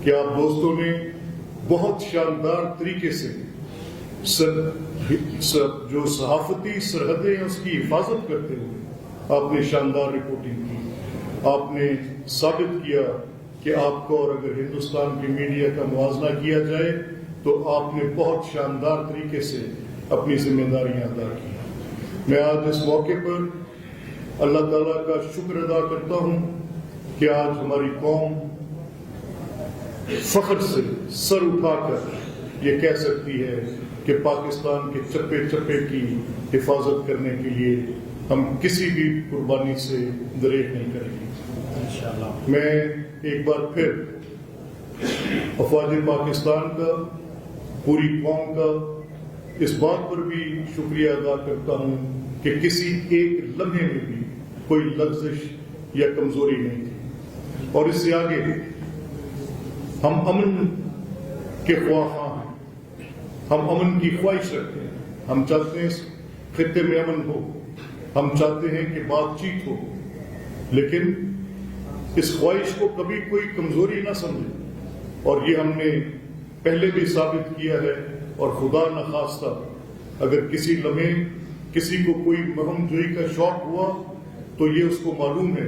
کہ آپ دوستوں نے بہت شاندار طریقے سے جو صحافتی سرحدیں ہیں اس کی حفاظت کرتے ہوئے آپ نے شاندار رپورٹنگ کی. آپ نے ثابت کیا کہ آپ کو، اور اگر ہندوستان کی میڈیا کا موازنہ کیا جائے تو آپ نے بہت شاندار طریقے سے اپنی ذمہ داریاں ادا کی. میں آج اس موقع پر اللہ تعالیٰ کا شکر ادا کرتا ہوں کہ آج ہماری قوم فخر سے سر اٹھا کر یہ کہہ سکتی ہے کہ پاکستان کے چپے چپے کی حفاظت کرنے کے لیے ہم کسی بھی قربانی سے دریغ نہیں کریں گے. میں ایک بار پھر افواج پاکستان کا، پوری قوم کا اس بات پر بھی شکریہ ادا کرتا ہوں کہ کسی ایک لمحے میں بھی کوئی لغزش یا کمزوری نہیں تھی. اور اس سے آگے ہم امن کے خواہاں ہیں، ہم امن کی خواہش رکھتے ہیں. ہم چاہتے ہیں اس خطے میں امن ہو، ہم چاہتے ہیں کہ بات چیت ہو، لیکن اس خواہش کو کبھی کوئی کمزوری نہ سمجھے. اور یہ ہم نے پہلے بھی ثابت کیا ہے، اور خدا نخواستہ اگر کسی لمحے کسی کو کوئی مہم جوئی کا شوق ہوا تو یہ اس کو معلوم ہے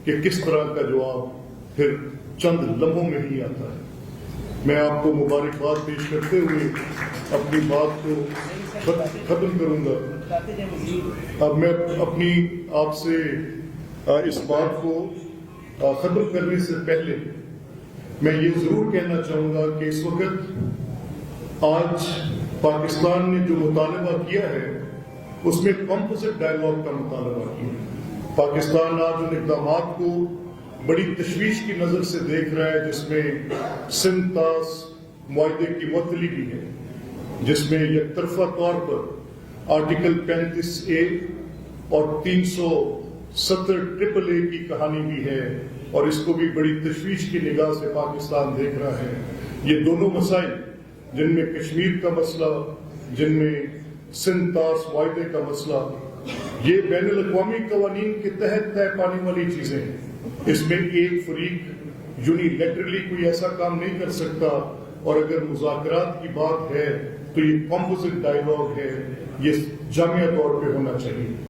کہ کس طرح کا جواب پھر چند لمحوں میں ہی آتا ہے. میں آپ کو مبارکباد پیش کرتے ہوئے اپنی بات کو ختم کروں گا. اب میں اپنی آپ سے اس بات کو ختم کرنے سے پہلے میں یہ ضرور کہنا چاہوں گا کہ اس وقت آج پاکستان نے جو مطالبہ کیا ہے اس میں کمپوزٹ ڈائیلاگ کا مطالبہ کیا. پاکستان آج ان اقدامات کو بڑی تشویش کی نظر سے دیکھ رہا ہے جس میں سندھ طاس معاہدے کی معطلی بھی ہے، جس میں یک طرفہ طور پر آرٹیکل 35A اور 370 AAA کی کہانی بھی ہے، اور اس کو بھی بڑی تشویش کی نگاہ سے پاکستان دیکھ رہا ہے. یہ دونوں مسائل، جن میں کشمیر کا مسئلہ، جن میں سندھ طاس معاہدے کا مسئلہ، یہ بین الاقوامی قوانین کے تحت طے پانے والی چیزیں ہیں. اس میں ایک فریق یونیلیٹرلی کوئی ایسا کام نہیں کر سکتا، اور اگر مذاکرات کی بات ہے تو یہ کمپوزٹ ڈائیلاگ ہے، یہ جامعہ طور پہ ہونا چاہیے.